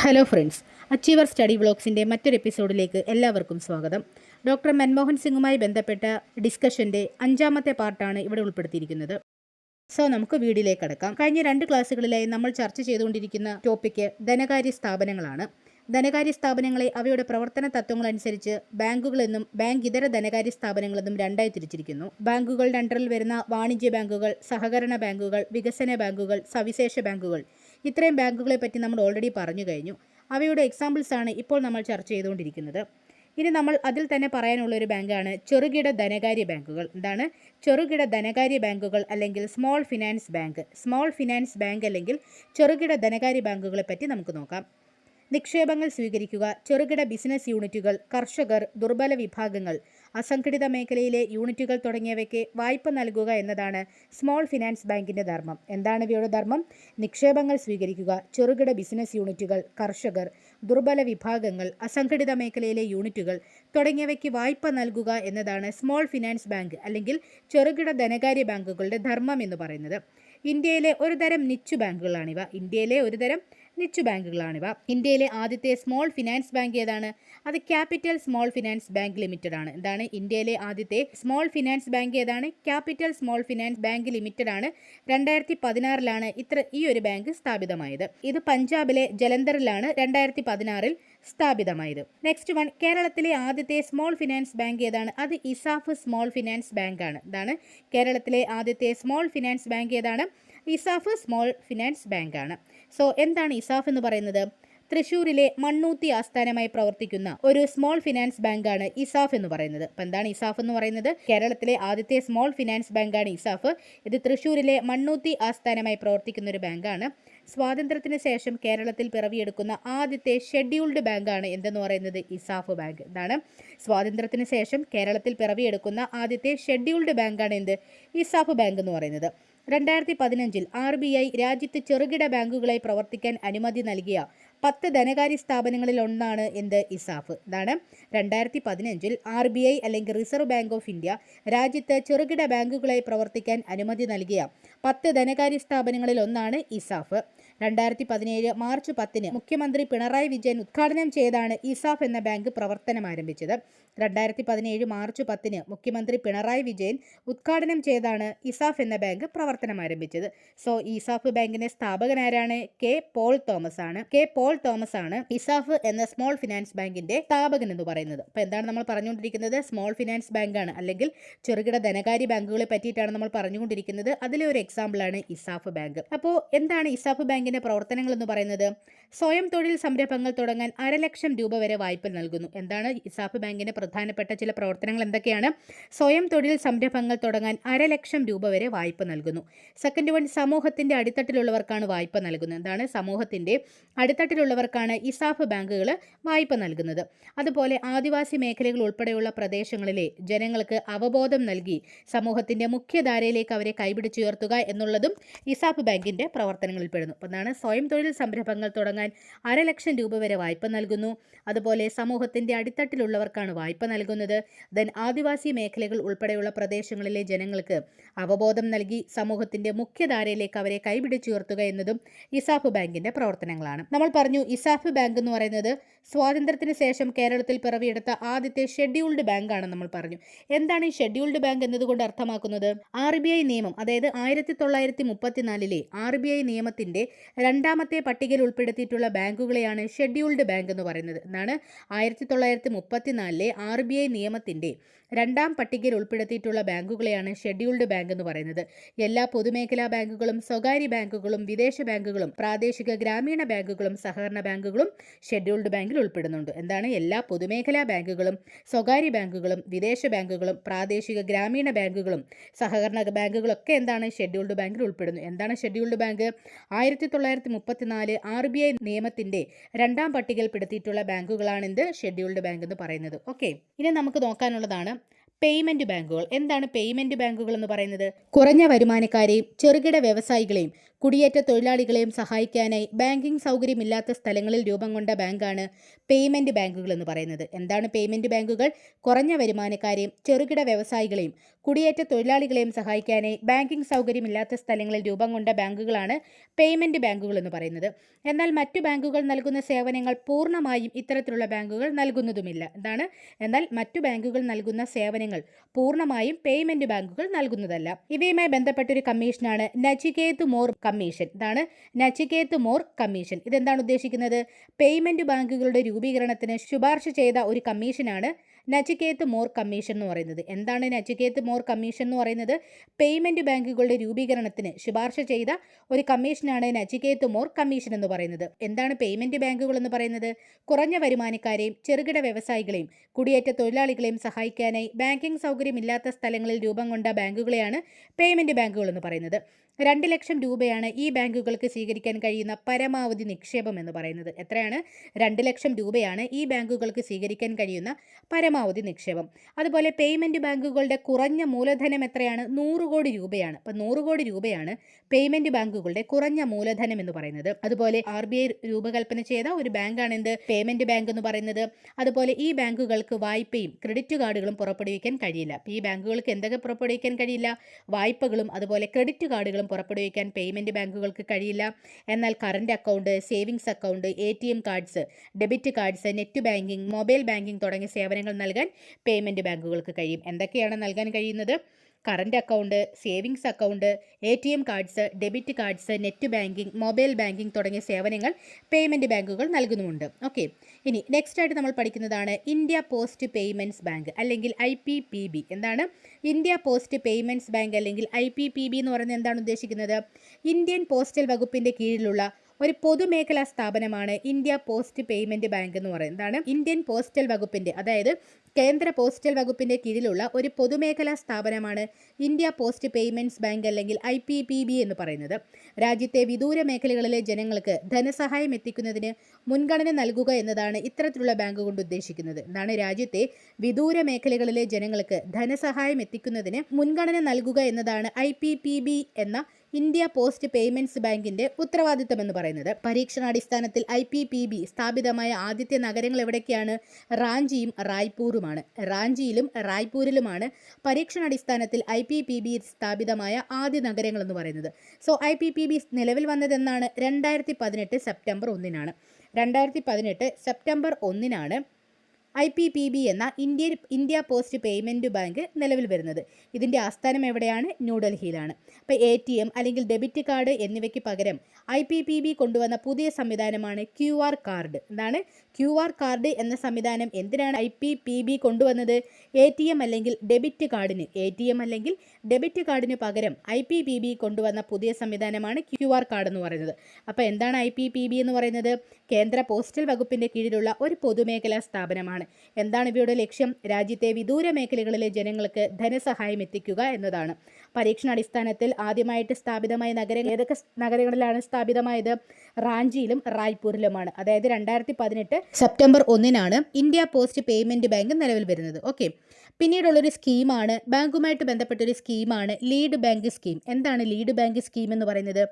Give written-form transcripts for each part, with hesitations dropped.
Hello friends, achiever study വ്ളോഗ്സിൻ്റെ മറ്റൊരു എപ്പിസോഡിലേക്ക് എല്ലാവർക്കും സ്വാഗതം. ഡോക്ടർ മൻമോഹൻ സിംഗുമായി ബന്ധപ്പെട്ട ഡിസ്കഷൻ്റെ 5ാമത്തെ പാർട്ടാണ് ഇവിടെ ഉൾപ്പെടുത്തിയിരിക്കുന്നത്. സോ നമുക്ക് വീഡിയോയിലേക്ക് കടക്കാം. കഴിഞ്ഞ 2 ക്ലാസ്സുകളിലായി നമ്മൾ ചർച്ച ചെയ്തുകൊണ്ടിരിക്കുന്ന ടോപ്പിക്ക് ധനകാര്യ സ്ഥാപനങ്ങളാണ്. ധനകാര്യ സ്ഥാപനങ്ങളെ അവയുടെ പ്രവർത്തന തത്വങ്ങളനുസരിച്ച് ബാങ്കുകളെന്നും ബാങ്ക് ഇതര ധനകാര്യ സ്ഥാപനങ്ങളെന്നും രണ്ടായി തിരിച്ചിരിക്കുന്നു. ബാങ്കുകളുടെ അണ്ടറിൽ വരുന്ന വാണിജ്യ ബാങ്കുകൾ, സഹകരണ ബാങ്കുകൾ, വികസന ബാങ്കുകൾ, സവിശേഷ ബാങ്കുകൾ, ഇത്രയും ബാങ്കുകളെ പറ്റി നമ്മൾ ഓൾറെഡി പറഞ്ഞു കഴിഞ്ഞു. അവയുടെ എക്സാമ്പിൾസ് ആണ് ഇപ്പോൾ നമ്മൾ ചർച്ച ചെയ്തുകൊണ്ടിരിക്കുന്നത്. ഇനി നമ്മൾ അതിൽ തന്നെ പറയാനുള്ള ഒരു ബാങ്കാണ് ചെറുകിട ധനകാര്യ ബാങ്കുകൾ. എന്താണ് ചെറുകിട ധനകാര്യ ബാങ്കുകൾ അല്ലെങ്കിൽ small finance bank? Small finance bank അല്ലെങ്കിൽ ചെറുകിട ധനകാര്യ ബാങ്കുകളെ പറ്റി നമുക്ക് നോക്കാം. നിക്ഷേപങ്ങൾ സ്വീകരിക്കുക, ചെറുകിട ബിസിനസ് യൂണിറ്റുകൾ, കർഷകർ, ദുർബല വിഭാഗങ്ങൾ, അസംഘടിത മേഖലയിലെ യൂണിറ്റുകൾ തുടങ്ങിയവയ്ക്ക് വായ്പ നൽകുക എന്നതാണ് സ്മോൾ ഫിനാൻസ് ബാങ്കിൻ്റെ ധർമ്മം. എന്താണ് ഇവയുടെ ധർമ്മം? നിക്ഷേപങ്ങൾ സ്വീകരിക്കുക, ചെറുകിട ബിസിനസ് യൂണിറ്റുകൾ, കർഷകർ, ദുർബല വിഭാഗങ്ങൾ, അസംഘടിത മേഖലയിലെ യൂണിറ്റുകൾ തുടങ്ങിയവയ്ക്ക് വായ്പ നൽകുക എന്നതാണ് സ്മോൾ ഫിനാൻസ് ബാങ്ക് അല്ലെങ്കിൽ ചെറുകിട ധനകാര്യ ബാങ്കുകളുടെ ധർമ്മം എന്ന് പറയുന്നത്. ഇന്ത്യയിലെ ഒരു തരം നിച്ചു ബാങ്കുകളാണിവ. ഇന്ത്യയിലെ ആദ്യത്തെ സ്മോൾ ഫിനാൻസ് ബാങ്ക് ഏതാണ്? അത് capital small finance bank limited ആണ്. എന്താണ് ഇന്ത്യയിലെ ആദ്യത്തെ സ്മോൾ ഫിനാൻസ് ബാങ്ക് ഏതാണ്? Capital small finance bank limited ആണ്. 2016 ഈ ഒരു ബാങ്ക് സ്ഥാപിതമായത്. ഇത് പഞ്ചാബിലെ ജലന്ധറിലാണ് 2016 സ്ഥാപിതമായത്. നെക്സ്റ്റ് വൺ, കേരളത്തിലെ ആദ്യത്തെ സ്മോൾ ഫിനാൻസ് ബാങ്ക് ഏതാണ്? അത് ഇസാഫ് സ്മോൾ ഫിനാൻസ് ബാങ്ക് ആണ്. എന്താണ് കേരളത്തിലെ ആദ്യത്തെ സ്മോൾ ഫിനാൻസ് ബാങ്ക് ഏതാണ്? ഇസാഫ് സ്മോൾ ഫിനാൻസ് ബാങ്ക് ആണ്. സോ എന്താണ് ഇസാഫ് എന്ന് പറയുന്നത്? തൃശ്ശൂരിലെ മണ്ണൂത്തി ആസ്ഥാനമായി പ്രവർത്തിക്കുന്ന ഒരു സ്മോൾ ഫിനാൻസ് ബാങ്കാണ് ഇസാഫ് എന്ന് പറയുന്നത്. അപ്പം എന്താണ് ഇസാഫ് എന്ന് പറയുന്നത്? കേരളത്തിലെ ആദ്യത്തെ സ്മോൾ ഫിനാൻസ് ബാങ്കാണ് ഇസാഫ്. ഇത് തൃശ്ശൂരിലെ മണ്ണൂത്തി ആസ്ഥാനമായി പ്രവർത്തിക്കുന്ന ഒരു ബാങ്കാണ്. സ്വാതന്ത്ര്യത്തിന് ശേഷം കേരളത്തിൽ പിറവിയെടുക്കുന്ന ആദ്യത്തെ ഷെഡ്യൂൾഡ് ബാങ്കാണ് എന്തെന്ന് പറയുന്നത്? ഇസാഫ് ബാങ്ക്. എന്താണ് സ്വാതന്ത്ര്യത്തിന് ശേഷം കേരളത്തിൽ പിറവിയെടുക്കുന്ന ആദ്യത്തെ ഷെഡ്യൂൾഡ് ബാങ്കാണ് എന്ത്? ഇസാഫ് ബാങ്ക് എന്ന് പറയുന്നത്. 2015 RBI രാജ്യത്ത് ചെറുകിട ബാങ്കുകളായി പ്രവർത്തിക്കാൻ അനുമതി നൽകിയ 10 ധനകാര്യ സ്ഥാപനങ്ങളിൽ ഒന്നാണ് എന്ത്? ഇസാഫ്. ഇതാണ് 2015 RBI അല്ലെങ്കിൽ റിസർവ് ബാങ്ക് ഓഫ് ഇന്ത്യ രാജ്യത്ത് ചെറുകിട ബാങ്കുകളായി പ്രവർത്തിക്കാൻ അനുമതി നൽകിയ 10 ധനകാര്യ സ്ഥാപനങ്ങളിൽ ഒന്നാണ് ഇസാഫ്. 2017 മാർച്ച് 10 മുഖ്യമന്ത്രി പിണറായി വിജയൻ ഉദ്ഘാടനം ചെയ്താണ് ഇസാഫ് എന്ന ബാങ്ക് പ്രവർത്തനം ആരംഭിച്ചത്. 2017 മാർച്ച് 10 മുഖ്യമന്ത്രി പിണറായി വിജയൻ ഉദ്ഘാടനം ചെയ്താണ് ഇസാഫ് എന്ന ബാങ്ക് പ്രവർത്തനം ആരംഭിച്ചത്. സോ ഇസാഫ് ബാങ്കിന്റെ സ്ഥാപകനാരാണ്? കെ പോൾ തോമസ് ആണ് ഇസാഫ് എന്ന സ്മോൾ ഫിനാൻസ് ബാങ്കിന്റെ സ്ഥാപകൻ എന്ന് പറയുന്നത്. അപ്പോൾ എന്താണ് നമ്മൾ പറഞ്ഞുകൊണ്ടിരിക്കുന്നത്? സ്മോൾ ഫിനാൻസ് ബാങ്കാണ് അല്ലെങ്കിൽ ചെറുകിട ധനകാര്യ ബാങ്കുകളെ പറ്റിയിട്ടാണ് നമ്മൾ പറഞ്ഞുകൊണ്ടിരിക്കുന്നത്. അതിലെ ഒരു എക്സാമ്പിളാണ് ഇസാഫ് ബാങ്ക്. അപ്പോൾ എന്താണ് ഇസാഫ് ബാങ്കിന്റെ പ്രവർത്തനങ്ങൾ എന്ന് പറയുന്നത്? സ്വയം തൊഴിൽ സംരംഭങ്ങൾ തുടങ്ങാൻ 500,000 രൂപ വരെ വായ്പ നൽകുന്നു. എന്താണ് ഇസാഫ് ബാങ്കിന്റെ പ്രധാനപ്പെട്ട ചില പ്രവർത്തനങ്ങൾ എന്തൊക്കെയാണ്? സ്വയം തൊഴിൽ സംരംഭങ്ങൾ തുടങ്ങാൻ 500,000 രൂപ വരെ വായ്പ നൽകുന്നു. സെക്കൻഡ് വൺ, സമൂഹത്തിന്റെ അടിത്തട്ടിലുള്ളവർക്കാണ് വായ്പ നൽകുന്നത്. എന്താണ് സമൂഹത്തിന്റെ അടിത്തട്ടിലുള്ളവർക്കാണ് ഇസാഫ് ബാങ്കുകൾ വായ്പ നൽകുന്നത്. അതുപോലെ ആദിവാസി മേഖലകൾ ഉൾപ്പെടെയുള്ള പ്രദേശങ്ങളിലെ ജനങ്ങൾക്ക് അവബോധം നൽകി സമൂഹത്തിന്റെ മുഖ്യധാരയിലേക്ക് അവരെ കൈപിടിച്ചുയർത്തുക എന്നുള്ളതും ഇസാഫ് ബാങ്കിന്റെ പ്രവർത്തനങ്ങളിൽ പെടുന്നു. അപ്പോൾ എന്താണ് സ്വയം തൊഴിൽ സംരംഭങ്ങൾ തുടങ്ങാൻ 500,000 രൂപ വരെ വായ്പ നൽകുന്നു. അതുപോലെ സമൂഹത്തിന്റെ അടിത്തട്ടിലുള്ളവർക്കാണ് വായ്പ നൽകുന്നത്. ദെൻ ആദിവാസി മേഖലകൾ ഉൾപ്പെടെയുള്ള പ്രദേശങ്ങളിലെ ജനങ്ങൾക്ക് അവബോധം നൽകി സമൂഹത്തിന്റെ മുഖ്യധാരയിലേക്ക് അവരെ കൈപിടിച്ചുയർത്തുക എന്നതും ഇസാഫ് ബാങ്കിന്റെ പ്രവർത്തനങ്ങളാണ്. നമ്മൾ പറഞ്ഞു ഇസാഫ് ബാങ്ക് എന്ന് പറയുന്നത് സ്വാതന്ത്ര്യത്തിന് ശേഷം കേരളത്തിൽ പിറവിയെടുത്ത ആദ്യത്തെ ഷെഡ്യൂൾഡ് ബാങ്കാണ് നമ്മൾ പറഞ്ഞു. എന്താണ് ഈ ഷെഡ്യൂൾഡ് ബാങ്ക് എന്നതുകൊണ്ട് അർത്ഥമാക്കുന്നത്? RBI നിയമം, അതായത് 1934 RBI നിയമത്തിന്റെ 2ാമത്തെ പട്ടികയിൽ ഉൾപ്പെടുത്തിയിട്ടുള്ള ബാങ്കുകളെയാണ് ഷെഡ്യൂൾഡ് ബാങ്ക് എന്ന് പറയുന്നത്. എന്നാണ് 1934 RBI നിയമത്തിന്റെ 2ാം പട്ടികയിൽ ഉൾപ്പെടുത്തിയിട്ടുള്ള ബാങ്കുകളെയാണ് ഷെഡ്യൂൾഡ് ബാങ്ക് എന്ന് പറയുന്നത്. എല്ലാ പൊതുമേഖലാ ബാങ്കുകളും സ്വകാര്യ ബാങ്കുകളും വിദേശ ബാങ്കുകളും പ്രാദേശിക ഗ്രാമീണ ബാങ്കുകളും സഹകരണ ബാങ്കുകളും ഷെഡ്യൂൾഡ് ബാങ്കിൽ ഉൾപ്പെടുന്നുണ്ട്. എന്താണ് എല്ലാ പൊതുമേഖലാ ബാങ്കുകളും സ്വകാര്യ ബാങ്കുകളും വിദേശ ബാങ്കുകളും പ്രാദേശിക ഗ്രാമീണ ബാങ്കുകളും സഹകരണ ബാങ്കുകളൊക്കെ എന്താണ് ഷെഡ്യൂൾഡ് ബാങ്കിൽ ഉൾപ്പെടുന്നു. എന്താണ് ഷെഡ്യൂൾഡ് ബാങ്ക്? 1934 RBI നിയമത്തിന്റെ 2ാം പട്ടികയിൽപ്പെടുത്തിയിട്ടുള്ള ബാങ്കുകളാണ് എന്ത്? ഷെഡ്യൂൾഡ് ബാങ്ക് എന്ന് പറയുന്നത്. ഓക്കെ, ഇനി നമുക്ക് നോക്കാനുള്ളതാണ് പേയ്മെന്റ് ബാങ്കുകൾ. എന്താണ് പേയ്മെന്റ് ബാങ്കുകൾ എന്ന് പറയുന്നത്? കുറഞ്ഞ വരുമാനക്കാരെയും ചെറുകിട വ്യവസായികളെയും കുടിയേറ്റ തൊഴിലാളികളെയും സഹായിക്കാനായി ബാങ്കിംഗ് സൗകര്യമില്ലാത്ത സ്ഥലങ്ങളിൽ രൂപം കൊണ്ട ബാങ്കാണ് പേയ്മെന്റ് ബാങ്കുകൾ എന്ന് പറയുന്നത്. എന്താണ് പേയ്മെന്റ് ബാങ്കുകൾ? കുറഞ്ഞ വരുമാനക്കാരെയും ചെറുകിട വ്യവസായികളെയും കുടിയേറ്റ തൊഴിലാളികളെയും സഹായിക്കാനായി ബാങ്കിംഗ് സൗകര്യമില്ലാത്ത സ്ഥലങ്ങളിൽ രൂപം കൊണ്ട ബാങ്കുകളാണ് പേയ്മെന്റ് ബാങ്കുകൾ എന്ന് പറയുന്നത്. എന്നാൽ മറ്റു ബാങ്കുകൾ നൽകുന്ന സേവനങ്ങൾ പൂർണ്ണമായും ഇത്തരത്തിലുള്ള ബാങ്കുകൾ നൽകുന്നതുമില്ല. എന്നാൽ മറ്റു ബാങ്കുകൾ നൽകുന്ന സേവനങ്ങൾ പൂർണ്ണമായും പേയ്മെന്റ് ബാങ്കുകൾ നൽകുന്നതല്ല. ഇവയുമായി ബന്ധപ്പെട്ടൊരു കമ്മീഷനാണ് നചികേത് മോർ കമ്മീഷൻ. നചികേത് മോർ കമ്മീഷൻ. ഇതെന്താണ് ഉദ്ദേശിക്കുന്നത്? പേയ്മെന്റ് ബാങ്കുകളുടെ രൂപീകരണത്തിന് ശുപാർശ ചെയ്ത ഒരു കമ്മീഷനാണ് നചികേത് മോർ കമ്മീഷൻ എന്ന് പറയുന്നത്. എന്താണ് നചികേത് മോർ കമ്മീഷൻ എന്ന് പറയുന്നത്? പേയ്മെന്റ് ബാങ്കുകളുടെ രൂപീകരണത്തിന് ശുപാർശ ചെയ്ത ഒരു കമ്മീഷനാണ് നചികേത് മോർ കമ്മീഷൻ എന്ന് പറയുന്നത്. എന്താണ് പേയ്മെന്റ് ബാങ്കുകൾ എന്ന് പറയുന്നത്? കുറഞ്ഞ വരുമാനക്കാരെയും ചെറുകിട വ്യവസായികളെയും കുടിയേറ്റ തൊഴിലാളികളെയും സഹായിക്കാനായി ബാങ്കിംഗ് സൗകര്യമില്ലാത്ത സ്ഥലങ്ങളിൽ രൂപം കൊണ്ട ബാങ്കുകളെയാണ് പേയ്മെന്റ് ബാങ്കുകൾ എന്ന് പറയുന്നത്. 2 ലക്ഷം രൂപയാണ് ഈ ബാങ്കുകൾക്ക് സ്വീകരിക്കാൻ കഴിയുന്ന പരമാവധി നിക്ഷേപം എന്ന് പറയുന്നത്. എത്രയാണ്? 2 ലക്ഷം രൂപയാണ് ഈ ബാങ്കുകൾക്ക് സ്വീകരിക്കാൻ കഴിയുന്ന പരമാവധി നിക്ഷേപം. അതുപോലെ പേയ്മെന്റ് ബാങ്കുകളുടെ കുറഞ്ഞ മൂലധനം എത്രയാണ്? 100 കോടി രൂപയാണ്. അപ്പോൾ 100 കോടി രൂപയാണ് പേയ്മെന്റ് ബാങ്കുകളുടെ കുറഞ്ഞ മൂലധനം എന്ന് പറയുന്നത്. അതുപോലെ RBI രൂപകൽപ്പന ചെയ്ത ഒരു ബാങ്കാണ് എന്ത്? പേയ്മെന്റ് ബാങ്ക് എന്ന് പറയുന്നത്. അതുപോലെ ഈ ബാങ്കുകൾക്ക് വായ്പയും ക്രെഡിറ്റ് കാർഡുകളും പുറപ്പെടുവിക്കാൻ കഴിയില്ല. അപ്പോൾ ഈ ബാങ്കുകൾക്ക് എന്തൊക്കെ പുറപ്പെടുവിക്കാൻ കഴിയില്ല? വായ്പകളും അതുപോലെ ക്രെഡിറ്റ് കാർഡുകളും പുറപ്പെടുവിക്കാൻ പേയ്മെന്റ് ബാങ്കുകൾക്ക് കഴിയില്ല. എന്നാൽ current account, savings account, ATM cards, debit cards, net banking, mobile banking തുടങ്ങിയ സേവനങ്ങൾ നൽകാൻ പേയ്മെന്റ് ബാങ്കുകൾക്ക് കഴിയും. എന്തൊക്കെയാണ് നൽകാൻ കഴിയുന്നത്? Current account, savings account, ATM cards, debit cards, net banking, mobile banking തുടങ്ങിയ സേവനങ്ങൾ പേയ്മെന്റ് ബാങ്കുകൾ നൽകുന്നുമുണ്ട്. ഓക്കെ, ഇനി നെക്സ്റ്റ് ആയിട്ട് നമ്മൾ പഠിക്കുന്നതാണ് ഇന്ത്യ പോസ്റ്റ് പേയ്മെന്റ്സ് ബാങ്ക് അല്ലെങ്കിൽ IPPB. എന്താണ് ഇന്ത്യ പോസ്റ്റ് പേയ്മെന്റ്സ് ബാങ്ക് അല്ലെങ്കിൽ IPPB എന്ന് പറയുന്നത്? എന്താണ് ഉദ്ദേശിക്കുന്നത്? ഇന്ത്യൻ പോസ്റ്റൽ വകുപ്പിന്റെ കീഴിലുള്ള ഒരു പൊതുമേഖലാ സ്ഥാപനമാണ് ഇന്ത്യ പോസ്റ്റ് പേയ്മെന്റ് ബാങ്ക് എന്ന് പറയുന്നത്. എന്താണ്? ഇന്ത്യൻ പോസ്റ്റൽ വകുപ്പിന്റെ, അതായത് കേന്ദ്ര പോസ്റ്റൽ വകുപ്പിന്റെ കീഴിലുള്ള ഒരു പൊതുമേഖലാ സ്ഥാപനമാണ് ഇന്ത്യ പോസ്റ്റ് പേയ്മെന്റ്സ് ബാങ്ക് അല്ലെങ്കിൽ IPPB എന്ന് പറയുന്നത്. രാജ്യത്തെ വിദൂര മേഖലകളിലെ ജനങ്ങൾക്ക് ധനസഹായം എത്തിക്കുന്നതിന് മുൻഗണന നൽകുക എന്നതാണ് ഇത്തരത്തിലുള്ള ബാങ്ക് കൊണ്ട് ഉദ്ദേശിക്കുന്നത്. എന്താണ്? രാജ്യത്തെ വിദൂര മേഖലകളിലെ ജനങ്ങൾക്ക് ധനസഹായം എത്തിക്കുന്നതിന് മുൻഗണന നൽകുക എന്നതാണ് IPPB എന്ന ഇന്ത്യ പോസ്റ്റ് പേയ്മെന്റ്സ് ബാങ്കിന്റെ ഉത്തരവാദിത്തം എന്ന് പറയുന്നത്. പരീക്ഷണാടിസ്ഥാനത്തിൽ IPPB സ്ഥാപിതമായ ആദ്യത്തെ നഗരങ്ങൾ എവിടേക്കാണ്? റാഞ്ചിയും റായ്പൂരുമാണ്. റാഞ്ചിയിലും റായ്പൂരിലുമാണ് പരീക്ഷണാടിസ്ഥാനത്തിൽ IPPB സ്ഥാപിതമായ ആദ്യ നഗരങ്ങൾ എന്ന് പറയുന്നത്. സോ IPPB നിലവിൽ വന്നതെന്നാണ്? 2018 സെപ്റ്റംബർ 1-നാണ്. 2018 സെപ്റ്റംബർ 1-നാണ് IPPB എന്ന ഇന്ത്യ പോസ്റ്റ് പേയ്മെന്റ് ബാങ്ക് നിലവിൽ വരുന്നത്. ഇതിൻ്റെ ആസ്ഥാനം എവിടെയാണ്? ന്യൂഡൽഹിയിലാണ്. അപ്പോൾ ATM അല്ലെങ്കിൽ ഡെബിറ്റ് കാർഡ് എന്നിവയ്ക്ക് പകരം IPPB കൊണ്ടുവന്ന പുതിയ സംവിധാനമാണ് QR കാർഡ്. എന്താണ്? QR കാർഡ് എന്ന സംവിധാനം എന്തിനാണ് IPPB കൊണ്ടുവന്നത്? ATM അല്ലെങ്കിൽ ഡെബിറ്റ് കാർഡിന് പകരം IPPB കൊണ്ടുവന്ന പുതിയ സംവിധാനമാണ് QR കാർഡ് എന്ന് പറയുന്നത്. അപ്പോൾ എന്താണ് IPPB എന്ന് പറയുന്നത്? കേന്ദ്ര പോസ്റ്റൽ വകുപ്പിന്റെ കീഴിലുള്ള ഒരു പൊതുമേഖലാ സ്ഥാപനമാണ്. എന്താണ് ഇവയുടെ ലക്ഷ്യം? രാജ്യത്തെ വിദൂര മേഖലകളിലെ ജനങ്ങൾക്ക് ധനസഹായം എത്തിക്കുക എന്നതാണ്. പരീക്ഷണാടിസ്ഥാനത്തിൽ ആദ്യമായിട്ട് സ്ഥാപിതമായ നഗരങ്ങൾ ഏതൊക്കെ നഗരങ്ങളിലാണ് സ്ഥാപിതമായത്? റാഞ്ചിയിലും റായ്പൂരിലുമാണ്. അതായത് 2018 സെപ്റ്റംബർ 1-നാണ് ഇന്ത്യ പോസ്റ്റ് പേയ്മെന്റ് ബാങ്ക് നിലവിൽ വരുന്നത്. ഓക്കെ, പിന്നീടുള്ളൊരു സ്കീമാണ്, ബാങ്കുമായിട്ട് ബന്ധപ്പെട്ടൊരു സ്കീമാണ് ലീഡ് ബാങ്ക് സ്കീം. എന്താണ് ലീഡ് ബാങ്ക് സ്കീം എന്ന് പറയുന്നത്?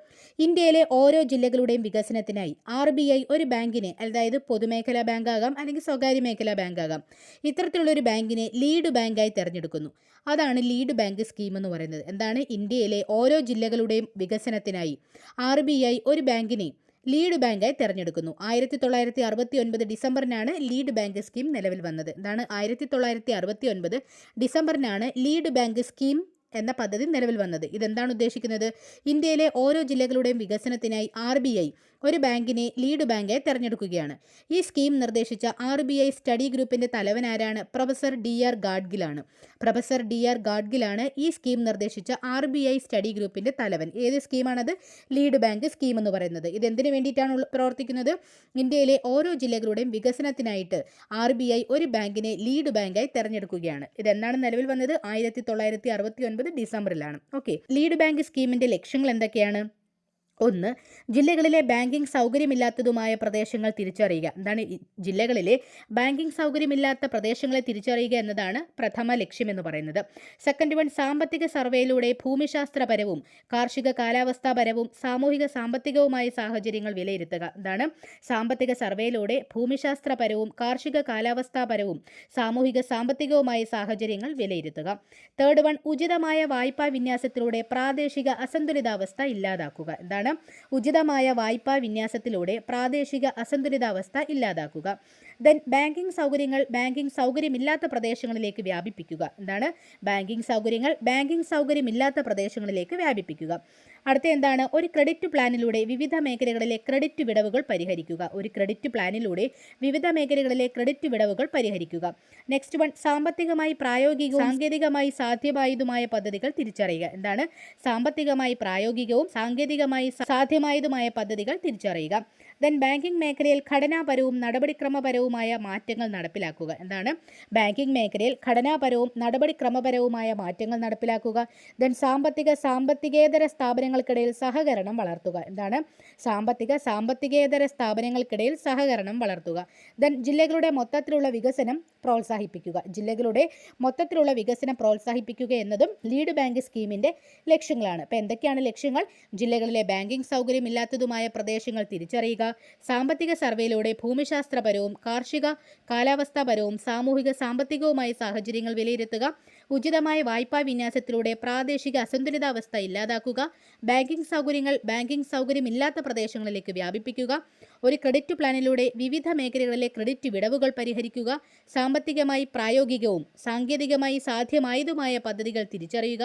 ഇന്ത്യയിലെ ഓരോ ജില്ലകളുടെയും വികസനത്തിനായി RBI ഒരു ബാങ്കിനെ, അതായത് പൊതുമേഖലാ ബാങ്കാകാം അല്ലെങ്കിൽ സ്വകാര്യ മേഖലാ ബാങ്കാകാം, ഇത്തരത്തിലുള്ളൊരു ബാങ്കിനെ ലീഡ് ബാങ്കായി തിരഞ്ഞെടുക്കുന്നു. അതാണ് ലീഡ് ബാങ്ക് സ്കീം എന്ന് പറയുന്നത്. എന്താണ്? ഇന്ത്യയിലെ ഓരോ ജില്ലകളുടെയും വികസനത്തിനായി RBI ഒരു ബാങ്കിനെ ലീഡ് ബാങ്കായി തിരഞ്ഞെടുക്കുന്നു. 1969 ഡിസംബറിനാണ് ലീഡ് ബാങ്ക് സ്കീം നിലവിൽ വന്നത്. എന്താണ്? 1969 ഡിസംബറിനാണ് ലീഡ് ബാങ്ക് സ്കീം എന്ന പദ്ധതി നിലവിൽ വന്നത്. ഇതെന്താണ് ഉദ്ദേശിക്കുന്നത്? ഇന്ത്യയിലെ ഓരോ ജില്ലകളുടെയും വികസനത്തിനായി RBI ഒരു ബാങ്കിനെ ലീഡ് ബാങ്കായി തിരഞ്ഞെടുക്കുകയാണ്. ഈ സ്കീം നിർദ്ദേശിച്ച RBI സ്റ്റഡി ഗ്രൂപ്പിന്റെ തലവൻ ആരാണ്? Professor DR ഗാഡ്ഗിലാണ്. പ്രൊഫസർ DR ഗാഡ്ഗിലാണ് ഈ സ്കീം നിർദ്ദേശിച്ച RBI സ്റ്റഡി ഗ്രൂപ്പിന്റെ തലവൻ. ഏത് സ്കീമാണത്? ലീഡ് ബാങ്ക് സ്കീം എന്ന് പറയുന്നത്. ഇതെന്തിനു വേണ്ടിയിട്ടാണ് പ്രവർത്തിക്കുന്നത്? ഇന്ത്യയിലെ ഓരോ ജില്ലകളുടെയും വികസനത്തിനായിട്ട് RBI ഒരു ബാങ്കിനെ ലീഡ് ബാങ്കായി തിരഞ്ഞെടുക്കുകയാണ്. ഇതെന്താണ് നിലവിൽ വന്നത്? 1969 ഡിസംബറിലാണ്. ഓക്കെ, ലീഡ് ബാങ്ക് സ്കീമിന്റെ ലക്ഷ്യങ്ങൾ എന്തൊക്കെയാണ്? ഒന്ന്, ജില്ലകളിലെ ബാങ്കിംഗ് സൗകര്യമില്ലാത്തതുമായ പ്രദേശങ്ങൾ തിരിച്ചറിയുക. എന്താണ് ജില്ലകളിലെ ബാങ്കിംഗ് സൗകര്യമില്ലാത്ത പ്രദേശങ്ങളെ തിരിച്ചറിയുക എന്നതാണ് പ്രഥമ ലക്ഷ്യമെന്ന് പറയുന്നത്. സെക്കൻഡ് വൺ, സാമ്പത്തിക സർവേയിലൂടെ ഭൂമിശാസ്ത്രപരവും കാർഷിക കാലാവസ്ഥാപരവും സാമൂഹിക സാമ്പത്തികവുമായ സാഹചര്യങ്ങൾ വിലയിരുത്തുക. എന്താണ് സാമ്പത്തിക സർവേയിലൂടെ ഭൂമിശാസ്ത്രപരവും കാർഷിക കാലാവസ്ഥാപരവും സാമൂഹിക സാമ്പത്തികവുമായ സാഹചര്യങ്ങൾ വിലയിരുത്തുക. തേർഡ് വൺ, ഉചിതമായ വായ്പാ വിന്യാസത്തിലൂടെ പ്രാദേശിക അസന്തുലിതാവസ്ഥ ഇല്ലാതാക്കുക. എന്താണ് ഉചിതമായ വായ്പാ വിന്യാസത്തിലൂടെ പ്രാദേശിക അസന്തുലിതാവസ്ഥ ഇല്ലാതാക്കുക. ദെൻ ബാങ്കിംഗ് സൗകര്യങ്ങൾ ബാങ്കിംഗ് സൗകര്യമില്ലാത്ത പ്രദേശങ്ങളിലേക്ക് വ്യാപിപ്പിക്കുക. എന്താണ് ബാങ്കിംഗ് സൗകര്യങ്ങൾ ബാങ്കിംഗ് സൗകര്യമില്ലാത്ത പ്രദേശങ്ങളിലേക്ക് വ്യാപിപ്പിക്കുക. അടുത്ത എന്താണ് ഒരു ക്രെഡിറ്റ് പ്ലാനിലൂടെ വിവിധ മേഖലകളിലെ ക്രെഡിറ്റ് വിടവുകൾ പരിഹരിക്കുക. ഒരു ക്രെഡിറ്റ് പ്ലാനിലൂടെ വിവിധ മേഖലകളിലെ ക്രെഡിറ്റ് വിടവുകൾ പരിഹരിക്കുക. നെക്സ്റ്റ് വൺ, സാമ്പത്തികമായി പ്രായോഗികവും സാങ്കേതികമായി സാധ്യമായതുമായ പദ്ധതികൾ തിരിച്ചറിയുക. എന്താണ് സാമ്പത്തികമായി പ്രായോഗികവും സാങ്കേതികമായി സാധ്യമായതുമായ പദ്ധതികൾ തിരിച്ചറിയുക. ദെൻ ബാങ്കിംഗ് മേഖലയിൽ ഘടനാപരവും നടപടിക്രമപരവുമായ മാറ്റങ്ങൾ നടപ്പിലാക്കുക. എന്താണ് ബാങ്കിംഗ് മേഖലയിൽ ഘടനാപരവും നടപടിക്രമപരവുമായ മാറ്റങ്ങൾ നടപ്പിലാക്കുക. ദെൻ സാമ്പത്തികേതര സ്ഥാപനങ്ങൾക്കിടയിൽ സഹകരണം വളർത്തുക. എന്താണ് സാമ്പത്തികേതര സ്ഥാപനങ്ങൾക്കിടയിൽ സഹകരണം വളർത്തുക. ദെൻ ജില്ലകളുടെ മൊത്തത്തിലുള്ള വികസനം പ്രോത്സാഹിപ്പിക്കുക. ജില്ലകളുടെ മൊത്തത്തിലുള്ള വികസനം പ്രോത്സാഹിപ്പിക്കുക എന്നതും ലീഡ് ബാങ്ക് സ്കീമിൻ്റെ ലക്ഷ്യങ്ങളാണ്. അപ്പോൾ എന്തൊക്കെയാണ് ലക്ഷ്യങ്ങൾ? ജില്ലകളിലെ ബാങ്കിംഗ് സൗകര്യമില്ലാത്തതുമായ പ്രദേശങ്ങൾ തിരിച്ചറിയുക, സാമ്പത്തിക സർവേയിലൂടെ ഭൂമിശാസ്ത്രപരവും കാർഷിക കാലാവസ്ഥാപരവും സാമൂഹിക സാമ്പത്തികവുമായ സാഹചര്യങ്ങൾ വിലയിരുത്തുക, ഉചിതമായ വായ്പാ വിന്യാസത്തിലൂടെ പ്രാദേശിക അസന്തുലിതാവസ്ഥ ഇല്ലാതാക്കുക, ബാങ്കിംഗ് സൗകര്യങ്ങൾ ബാങ്കിംഗ് സൗകര്യമില്ലാത്ത പ്രദേശങ്ങളിലേക്ക് വ്യാപിപ്പിക്കുക, ഒരു ക്രെഡിറ്റ് പ്ലാനിലൂടെ വിവിധ മേഖലകളിലെ ക്രെഡിറ്റ് വിടവുകൾ പരിഹരിക്കുക, സാമ്പത്തികമായി പ്രായോഗികവും സാങ്കേതികമായി സാധ്യമായതുമായ പദ്ധതികൾ തിരിച്ചറിയുക,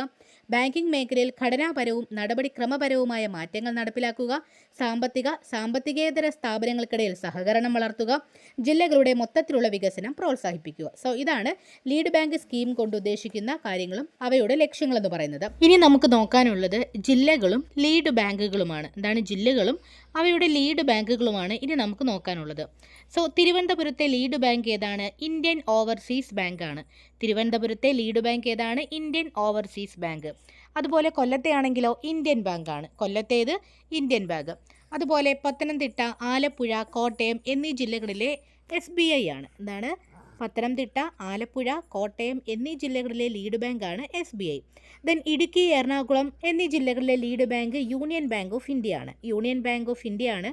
ബാങ്കിംഗ് മേഖലയിൽ ഘടനാപരവും നടപടിക്രമപരവുമായ മാറ്റങ്ങൾ നടപ്പിലാക്കുക, സാമ്പത്തികേതര സ്ഥാപനങ്ങൾക്കിടയിൽ സഹകരണം വളർത്തുക, ജില്ലകളുടെ മൊത്തത്തിലുള്ള വികസനം പ്രോത്സാഹിപ്പിക്കുക. സോ ഇതാണ് ലീഡ് ബാങ്ക് സ്കീം കൊണ്ട് ഉദ്ദേശിക്കുന്ന കാര്യങ്ങളും അവയുടെ ലക്ഷ്യങ്ങളെന്ന് പറയുന്നത്. ഇനി നമുക്ക് നോക്കാനുള്ളത് ജില്ലകളും ലീഡ് ബാങ്കുകളുമാണ്. എന്താണ് ജില്ലകളും അവയുടെ ലീഡ് ബാങ്കുകളുമാണ് ഇനി നമുക്ക് നോക്കാനുള്ളത്. സോ തിരുവനന്തപുരത്തെ ലീഡ് ബാങ്ക് ഏതാണ്? ഇന്ത്യൻ ഓവർസീസ് ബാങ്ക് ആണ്. തിരുവനന്തപുരത്തെ ലീഡ് ബാങ്ക് ഏതാണ്? Indian overseas bank. അതുപോലെ കൊല്ലത്തെ ആണെങ്കിലോ ഇന്ത്യൻ ബാങ്ക് ആണ്. കൊല്ലത്തേത് ഇന്ത്യൻ ബാങ്ക്. അതുപോലെ പത്തനംതിട്ട, ആലപ്പുഴ, കോട്ടയം എന്നീ ജില്ലകളിലെ SBI ആണ്. എന്താണ് പത്തനംതിട്ട, ആലപ്പുഴ, കോട്ടയം എന്നീ ജില്ലകളിലെ ലീഡ് ബാങ്കാണ് SBI. ദെൻ ഇടുക്കി, എറണാകുളം എന്നീ ജില്ലകളിലെ lead bank union bank of India ആണ്. യൂണിയൻ ബാങ്ക് ഓഫ് ഇന്ത്യ ആണ്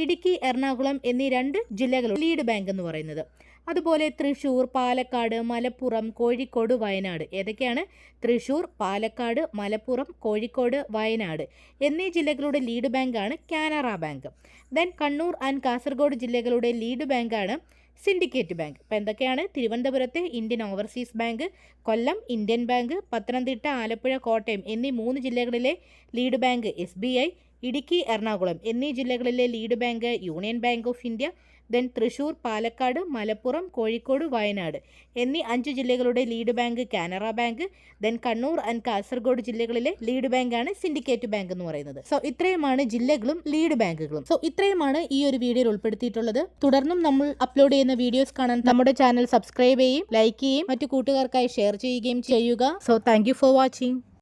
ഇടുക്കി, എറണാകുളം എന്നീ 2 ജില്ലകളുടെ ലീഡ് ബാങ്ക് എന്ന് പറയുന്നത്. അതുപോലെ തൃശ്ശൂർ, പാലക്കാട്, മലപ്പുറം, കോഴിക്കോട്, വയനാട്. ഏതൊക്കെയാണ്? തൃശ്ശൂർ, പാലക്കാട്, മലപ്പുറം, കോഴിക്കോട്, വയനാട് എന്നീ ജില്ലകളുടെ ലീഡ് ബാങ്കാണ് Canara bank. Then Kannur and Kasaragod ജില്ലകളുടെ ലീഡ് ബാങ്കാണ് സിൻഡിക്കേറ്റ് ബാങ്ക്. അപ്പോൾ എന്തൊക്കെയാണ്? തിരുവനന്തപുരത്തെ ഇന്ത്യൻ ഓവർസീസ് ബാങ്ക്, കൊല്ലം ഇന്ത്യൻ ബാങ്ക്, പത്തനംതിട്ട, ആലപ്പുഴ, കോട്ടയം എന്നീ 3 ജില്ലകളിലെ lead bank SBI, Idukki, Ernakulam എന്നീ ജില്ലകളിലെ lead bank union bank of India, then Thrissur, Palakkad, Malappuram, Kozhikode, Wayanad എന്നീ 5 ജില്ലകളുടെ lead bank Canara bank, then Kannur and Kasaragod ജില്ലകളിലെ ലീഡ് ബാങ്കാണ് സിൻഡിക്കേറ്റ് ബാങ്ക് എന്ന് പറയുന്നത്. സോ ഇത്രയുമാണ് ജില്ലകളും ലീഡ് ബാങ്കുകളും. സോ ഇത്രയുമാണ് ഈ ഒരു വീഡിയോയിൽ ഉൾപ്പെടുത്തിയിട്ടുള്ളത്. തുടർന്നും നമ്മൾ അപ്ലോഡ് ചെയ്യുന്ന വീഡിയോസ് കാണാൻ നമ്മുടെ ചാനൽ സബ്സ്ക്രൈബ് ചെയ്യും, ലൈക്ക് ചെയ്യും, മറ്റു കൂട്ടുകാർക്കായി ഷെയർ ചെയ്യുകയും ചെയ്യുക. So thank you for watching.